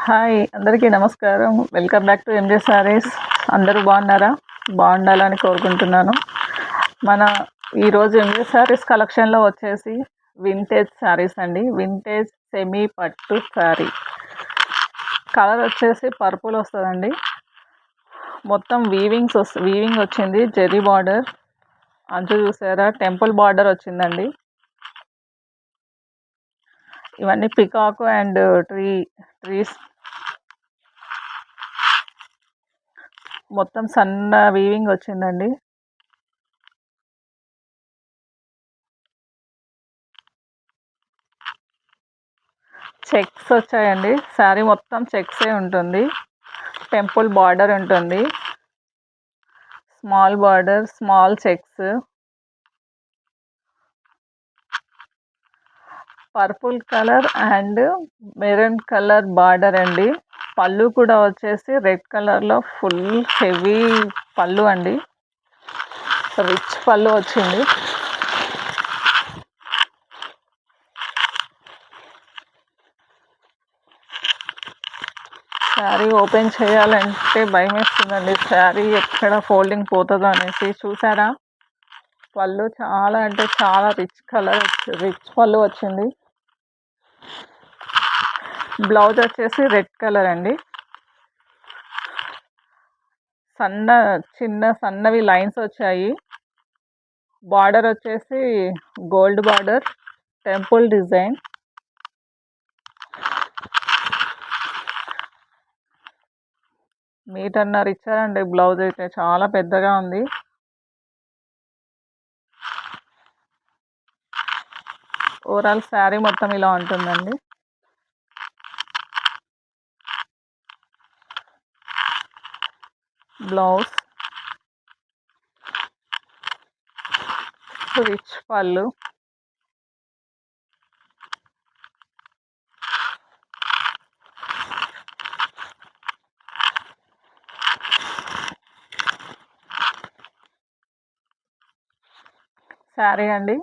Hi అందరికీ నమస్కారం. Welcome back to M J saris. అందరూ బాగున్నారా? బాగుండాలని కోరుకుంటున్నాను. మన ఈరోజు ఎంజే శారీస్ కలెక్షన్లో వచ్చేసి వింటేజ్ శారీస్ అండి. వింటేజ్ సెమీ పట్టు శారీ. కలర్ వచ్చేసి పర్పుల్ వస్తుందండి. మొత్తం వీవింగ్ వచ్చింది. జెరీ బార్డర్ అంచు చూసారా, టెంపుల్ బార్డర్ వచ్చిందండి. ఇవన్నీ పికాక్ అండ్ ట్రీస్ మొత్తం సన్న వీవింగ్ వచ్చిందండి. చెక్స్ వచ్చాయండి. శారీ మొత్తం చెక్సే ఉంటుంది. టెంపుల్ బార్డర్ ఉంటుంది. Small border, small checks, purple colour and maroon colour border అండి. పళ్ళు కూడా వచ్చేసి రెడ్ కలర్లో ఫుల్ హెవీ పళ్ళు అండి. రిచ్ పళ్ళు వచ్చింది. శారీ ఓపెన్ చేయాలంటే భయం వేస్తుందండి. శారీ ఎక్కడ ఫోల్డింగ్ పోతుందో అనేసి. చూసారా, పళ్ళు చాలా అంటే చాలా రిచ్ పళ్ళు వచ్చింది. బ్లౌజ్ వచ్చేసి రెడ్ కలర్ అండి. సన్నవి లైన్స్ వచ్చాయి. బార్డర్ వచ్చేసి గోల్డ్ బార్డర్, టెంపుల్ డిజైన్. మీటర్న్నర ఇచ్చారండి. బ్లౌజ్ అయితే చాలా పెద్దగా ఉంది. ఓవరాల్ శారీ మొత్తం ఇలా ఉంటుందండి. బ్లౌజ్ రిచ్ పళ్ళు, శారీ అండి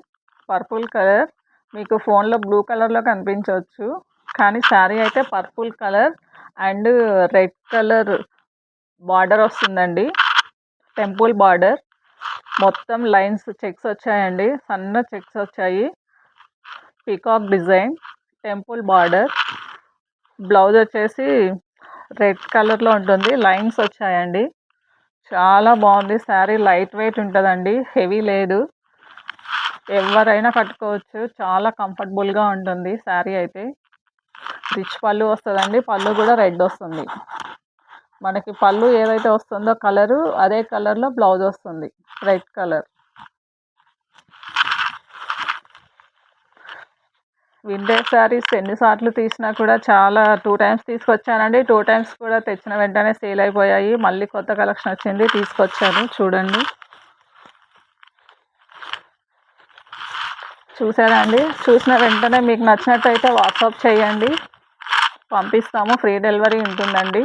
పర్పుల్ కలర్. మీకు ఫోన్లో బ్లూ కలర్లో కనిపించవచ్చు, కానీ శారీ అయితే purple colour and red colour border వస్తుందండి. టెంపుల్ బార్డర్ మొత్తం లైన్స్ చెక్స్ వచ్చాయండి. సన్న చెక్స్ వచ్చాయి. Peacock design, temple border. Blouse వచ్చేసి రెడ్ కలర్లో ఉంటుంది. లైన్స్ వచ్చాయండి. చాలా బాగుంది శారీ. లైట్ వెయిట్ ఉంటుందండి, హెవీ లేదు. ఎవరైనా కట్టుకోవచ్చు. చాలా కంఫర్టబుల్గా ఉంటుంది శారీ అయితే. రిచ్ పళ్ళు వస్తుందండి. పళ్ళు కూడా రెడ్ వస్తుంది. మనకి పళ్ళు ఏదైతే వస్తుందో కలరు, అదే కలర్లో బ్లౌజ్ వస్తుంది, రెడ్ కలర్. వింటేజ్ శారీస్ ఎన్నిసార్లు తీసినా కూడా చాలా 2 టైమ్స్ తీసుకొచ్చానండి. 2 టైమ్స్ కూడా తెచ్చిన వెంటనే సేల్ అయిపోయాయి. మళ్ళీ కొత్త కలెక్షన్ వచ్చింది, తీసుకొచ్చాను. చూడండి, చూసారా అండి? చూసిన వెంటనే మీకు నచ్చినట్టయితే వాట్సాప్ చేయండి, పంపిస్తాము. ఫ్రీ డెలివరీ ఉంటుందండి.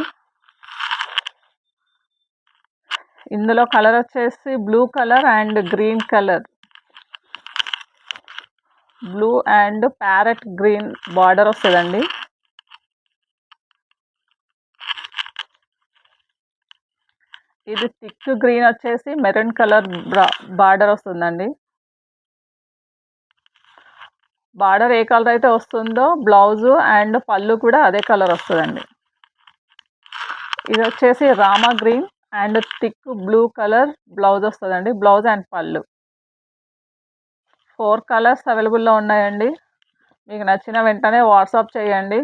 ఇందులో కలర్ వచ్చేసి blue colour and green colour. Blue and parrot green border వస్తుందండి. ఇది థిక్ గ్రీన్ వచ్చేసి మెరూన్ కలర్ బార్డర్ వస్తుందండి. బార్డర్ ఏ కలర్ అయితే వస్తుందో బ్లౌజు అండ్ పళ్ళు కూడా అదే కలర్ వస్తుందండి. ఇది వచ్చేసి Rama green and thick blue colour blouse వస్తుందండి. బ్లౌజ్ అండ్ పళ్ళు 4 కలర్స్ అవైలబుల్లో ఉన్నాయండి. మీకు నచ్చిన వెంటనే వాట్సాప్ చేయండి.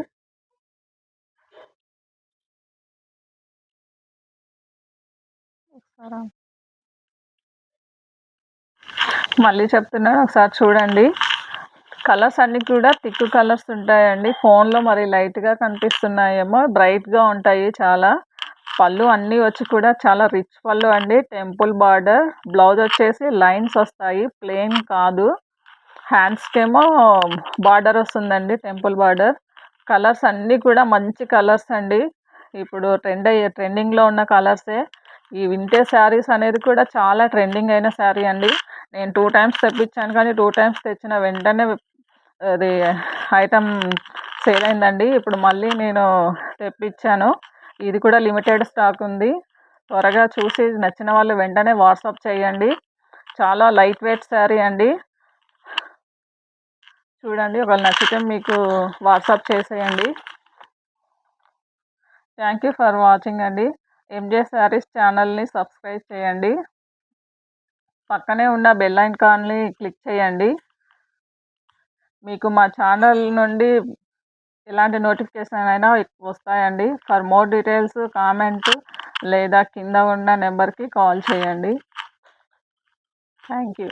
మళ్ళీ చెప్తున్నాను, ఒకసారి చూడండి. కలర్స్ అన్నీ కూడా థిక్ కలర్స్ ఉంటాయండి. ఫోన్లో మరి లైట్గా కనిపిస్తున్నాయేమో, బ్రైట్గా ఉంటాయి చాలా. పళ్ళు అన్నీ వచ్చి కూడా చాలా రిచ్ పళ్ళు అండి. Temple border. బ్లౌజ్ వచ్చేసి లైన్స్ వస్తాయి, ప్లెయిన్ కాదు. హ్యాండ్స్కేమో బార్డర్ వస్తుందండి, టెంపుల్ బార్డర్. కలర్స్ అన్నీ కూడా మంచి కలర్స్ అండి. ఇప్పుడు ట్రెండింగ్లో ఉన్న కలర్సే. ఈ వింటేజ్ శారీస్ అనేది కూడా చాలా ట్రెండింగ్ అయిన శారీ అండి. నేను 2 టైమ్స్ తెప్పించాను, కానీ 2 టైమ్స్ తెచ్చిన వెంటనే అది ఐటమ్ సేల్ అయిందండి. ఇప్పుడు మళ్ళీ నేను తెప్పించాను. ఇది కూడా లిమిటెడ్ స్టాక్ ఉంది. త్వరగా చూసి నచ్చిన వాళ్ళు వెంటనే వాట్సాప్ చేయండి. చాలా లైట్ వెయిట్ శారీ అండి. చూడండి, ఒకవేళ నచ్చితే మీకు వాట్సాప్ చేసేయండి. థ్యాంక్ యూ ఫర్ వాచింగ్ అండి. ఎంజే శారీస్ ఛానల్ని సబ్స్క్రైబ్ చేయండి. పక్కనే ఉన్న బెల్ ఐకాన్ని క్లిక్ చేయండి. మీకు మా ఛానల్ నుండి ఎలాంటి నోటిఫికేషన్ అయినా వస్తాయండి. ఫర్ మోర్ డీటెయిల్స్ కామెంట్ లేదా కింద ఉన్న నెంబర్కి కాల్ చేయండి. Thank you.